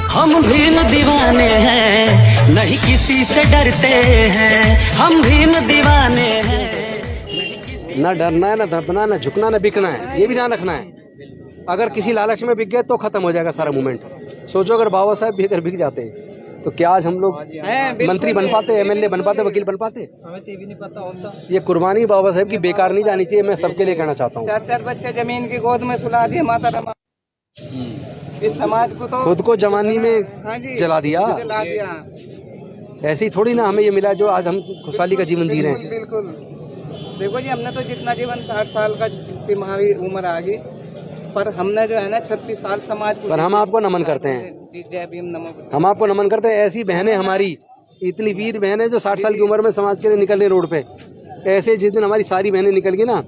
हम भी न दीवाने हैं, नहीं किसी से डरते हैं। हम भी न दीवाने हैं। ना डरना है, ना दबना, ना झुकना, ना बिकना है, ये भी ध्यान रखना है। अगर किसी लालच में बिक गए तो खत्म हो जाएगा सारा मूवमेंट। सोचो अगर बाबा साहब भी अगर बिक जाते तो क्या आज हम लोग मंत्री बन पाते, एमएलए बन पाते, वकील बन पाते? हमें तो ये भी नहीं पता होता। ये कुर्बानी बाबा साहब की बेकार नहीं जानी चाहिए, मैं सबके लिए कहना चाहता हूँ। 4 बच्चे जमीन की गोद में सुला दिए माता रमा। इस समाज को तो खुद को जवानी में जला दिया। ऐसे ही थोड़ी ना हमें ये मिला जो आज हम खुशहाली का जीवन जी रहे हैं। बिल्कुल। देखो जी, हमने तो जितना जीवन 60 साल का हमारी उम्र आ गई, पर हमने जो है ना 36 साल समाज को। पर हम आपको नमन करते हैं, हम आपको नमन करते हैं। ऐसी बहनें हमारी, इतनी वीर बहनें जो 60 साल की उम्र में समाज के लिए निकल रही रोड पे। ऐसे जिस दिन हमारी सारी बहनें निकल गई ना,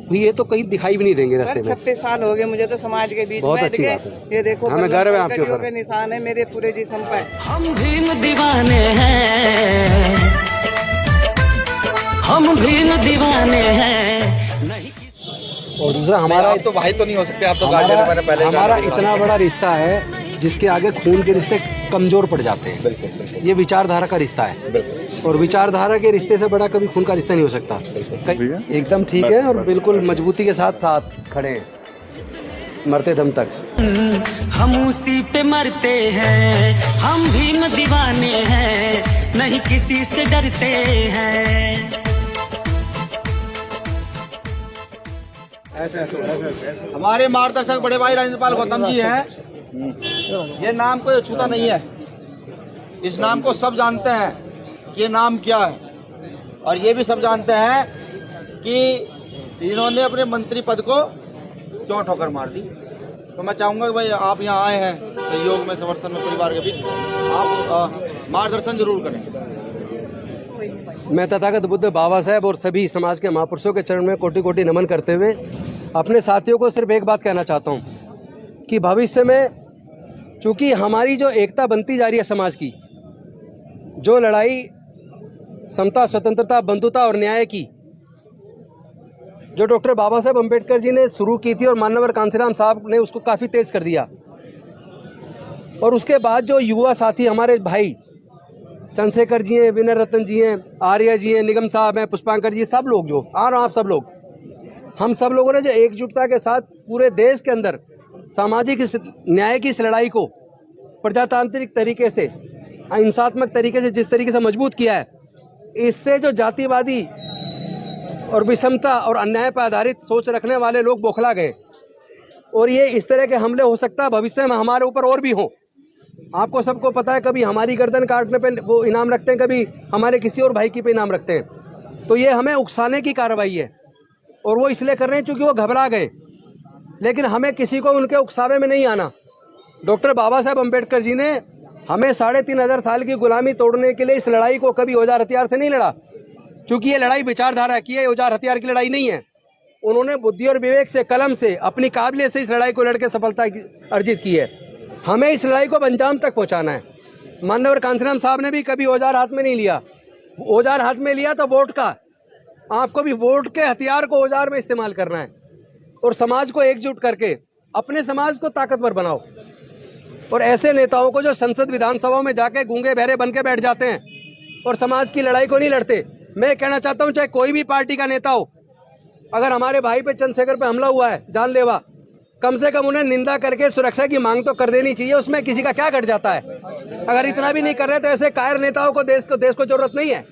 तो ये तो कहीं दिखाई भी नहीं देंगे रास्ते में। 36 साल हो गए मुझे तो समाज के बीच। बहुत अच्छी बात है, ये देखो हमें गर्व है आपके ऊपर। निशान है मेरे पूरे जिस्म पर। हम भी न दीवाने हैं, हम भी न दीवाने हैं, नहीं। और दूसरा हमारा तो भाई तो नहीं हो सकते आप तो गार्जियन, मैंने पहले हमारा इतना बड़ा रिश्ता है जिसके आगे खून के रिश्ते कमजोर पड़ जाते हैं। बिल्कुल बिल्कुल ये विचारधारा का रिश्ता है, बिल्कुल। और विचारधारा के रिश्ते से बड़ा कभी खून का रिश्ता नहीं हो सकता। एकदम ठीक है, और बिल्कुल मजबूती के साथ साथ खड़े हैं मरते दम तक। हम उसी पे मरते हैं, हम भी न दीवाने हैं, नहीं किसी से डरते हैं। हमारे मार्गदर्शक बड़े भाई राजेंद्रपाल गौतम जी हैं। ये नाम कोई अछूता नहीं है, इस नाम को सब जानते हैं कि ये नाम क्या है, और ये भी सब जानते हैं कि इन्होंने अपने मंत्री पद को क्यों ठोकर मार दी। तो मैं चाहूंगा कि भाई आप यहाँ आए हैं सहयोग में, समर्थन में, परिवार के बीच आप मार्गदर्शन जरूर करें। मैं तथागत बुद्ध बाबा साहब और सभी समाज के महापुरुषों के चरण में कोटि कोटि नमन करते हुए अपने साथियों को सिर्फ एक बात कहना चाहता हूँ कि भविष्य में चूंकि हमारी जो एकता बनती जा रही है समाज की, जो लड़ाई समता, स्वतंत्रता, बंधुता और न्याय की जो डॉक्टर बाबा साहब अम्बेडकर जी ने शुरू की थी और माननीय कांसीराम साहब ने उसको काफ़ी तेज कर दिया, और उसके बाद जो युवा साथी हमारे भाई चंद्रशेखर जी हैं, विनय रतन जी हैं, आर्य जी हैं, निगम साहब हैं, पुष्पांकर जी, सब लोग जो आप सब लोग, हम सब लोगों ने जो एकजुटता के साथ पूरे देश के अंदर सामाजिक न्याय की इस लड़ाई को प्रजातांत्रिक तरीके से, हिंसात्मक तरीके से जिस तरीके से मजबूत किया है, इससे जो जातिवादी और विषमता और अन्याय पर आधारित सोच रखने वाले लोग बौखला गए, और ये इस तरह के हमले हो सकता है भविष्य में हमारे ऊपर और भी हों। आपको सबको पता है, कभी हमारी गर्दन काटने पे वो इनाम रखते हैं, कभी हमारे किसी और भाई की पे इनाम रखते हैं। तो ये हमें उकसाने की कार्रवाई है, और वो इसलिए कर रहे हैं क्योंकि वो घबरा गए। लेकिन हमें किसी को उनके उकसावे में नहीं आना। डॉक्टर बाबा साहब अम्बेडकर जी ने हमें 3500 साल की गुलामी तोड़ने के लिए इस लड़ाई को कभी औजार हथियार से नहीं लड़ा, क्योंकि ये लड़ाई विचारधारा की है, औजार हथियार की लड़ाई नहीं है। उन्होंने बुद्धि और विवेक से, कलम से, अपनी काबिलियत से इस लड़ाई को लड़के सफलता अर्जित की है। हमें इस लड़ाई को अंजाम तक पहुंचाना है। माननीय कांसीराम साहब ने भी कभी औजार हाथ में नहीं लिया, औजार हाथ में लिया तो वोट का। आपको भी वोट के हथियार को औजार में इस्तेमाल करना है, और समाज को एकजुट करके अपने समाज को ताकतवर बनाओ। और ऐसे नेताओं को जो संसद विधानसभाओं में जाके गूंगे बहरे बन के बैठ जाते हैं और समाज की लड़ाई को नहीं लड़ते, मैं कहना चाहता हूं चाहे कोई भी पार्टी का नेता हो, अगर हमारे भाई पे चंद्रशेखर पे हमला हुआ है जानलेवा, कम से कम उन्हें निंदा करके सुरक्षा की मांग तो कर देनी चाहिए। उसमें किसी का क्या घट जाता है? अगर इतना भी नहीं कर रहे तो ऐसे कायर नेताओं को देश को जरूरत नहीं है।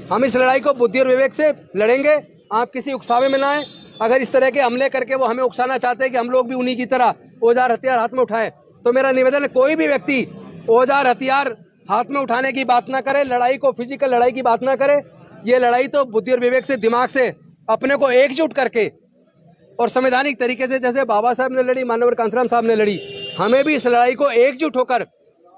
हम इस लड़ाई को बुद्धि और विवेक से लड़ेंगे। आप किसी उकसावे में ना आए। अगर इस तरह के हमले करके वो हमें उकसाना चाहते हैं कि हम लोग भी उन्हीं की तरह औजार हथियार हाथ में उठाएं, तो मेरा निवेदन है कोई भी व्यक्ति औजार हथियार हाथ में उठाने की बात ना करे, लड़ाई को फिजिकल लड़ाई की बात ना करे। ये लड़ाई तो बुद्धि और विवेक से, दिमाग से अपने को एकजुट करके और संवैधानिक तरीके से, जैसे बाबा साहब ने लड़ी, माननीय कांसीराम साहब ने लड़ी, हमें भी इस लड़ाई को एकजुट होकर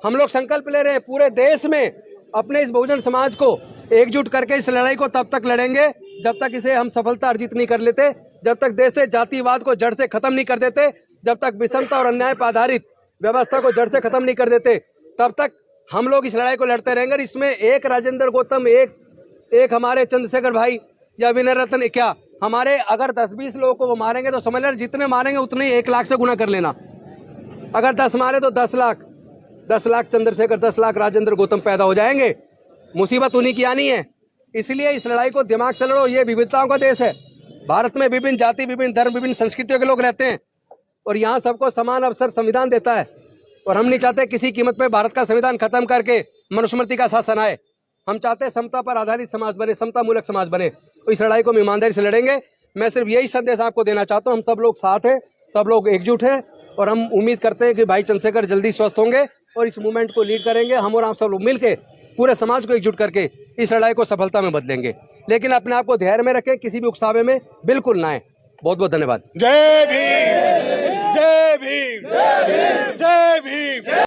हम लोग संकल्प ले रहे हैं पूरे देश में अपने इस बहुजन समाज को एकजुट करके इस लड़ाई को तब तक लड़ेंगे जब तक इसे हम सफलता अर्जित नहीं कर लेते, जब तक देश से जातिवाद को जड़ से खत्म नहीं कर देते, जब तक विषमता और अन्याय पर आधारित व्यवस्था को जड़ से खत्म नहीं कर देते, तब तक हम लोग इस लड़ाई को लड़ते रहेंगे। इसमें एक राजेंद्र गौतम, एक हमारे चंद्रशेखर भाई या विनय रतन, क्या हमारे अगर 10-20 लोगों को वो मारेंगे तो समझ लेना जितने मारेंगे उतने ही 1 लाख से गुना कर लेना। अगर 10 मारे तो 10 लाख, 10 लाख चंद्रशेखर, 10 लाख राजेंद्र गौतम पैदा हो जाएंगे। मुसीबत उन्हीं की आनी है। इसलिए इस लड़ाई को दिमाग से लड़ो। ये विविधताओं का देश है। भारत में विभिन्न जाति, विभिन्न धर्म, विभिन्न संस्कृतियों के लोग रहते हैं और यहाँ सबको समान अवसर संविधान देता है। और हम नहीं चाहते किसी कीमत पे भारत का संविधान खत्म करके मनुस्मृति का शासन आए। हम चाहते हैं समता पर आधारित समाज बने, समता मूलक समाज बने। तो इस लड़ाई को हम ईमानदारी से लड़ेंगे। मैं सिर्फ यही संदेश आपको देना चाहता हूँ, हम सब लोग साथ हैं, सब लोग एकजुट हैं और हम उम्मीद करते हैं कि भाई चंद्रशेखर जल्दी स्वस्थ होंगे और इस मूवमेंट को लीड करेंगे। हम और आप सब लोग मिलके पूरे समाज को एकजुट करके इस लड़ाई को सफलता में बदलेंगे। लेकिन अपने आप को धैर्य में रखें, किसी भी उकसावे में बिल्कुल ना आए। बहुत बहुत धन्यवाद। जय भीम, जय भीम, जय भीम, जय भीम।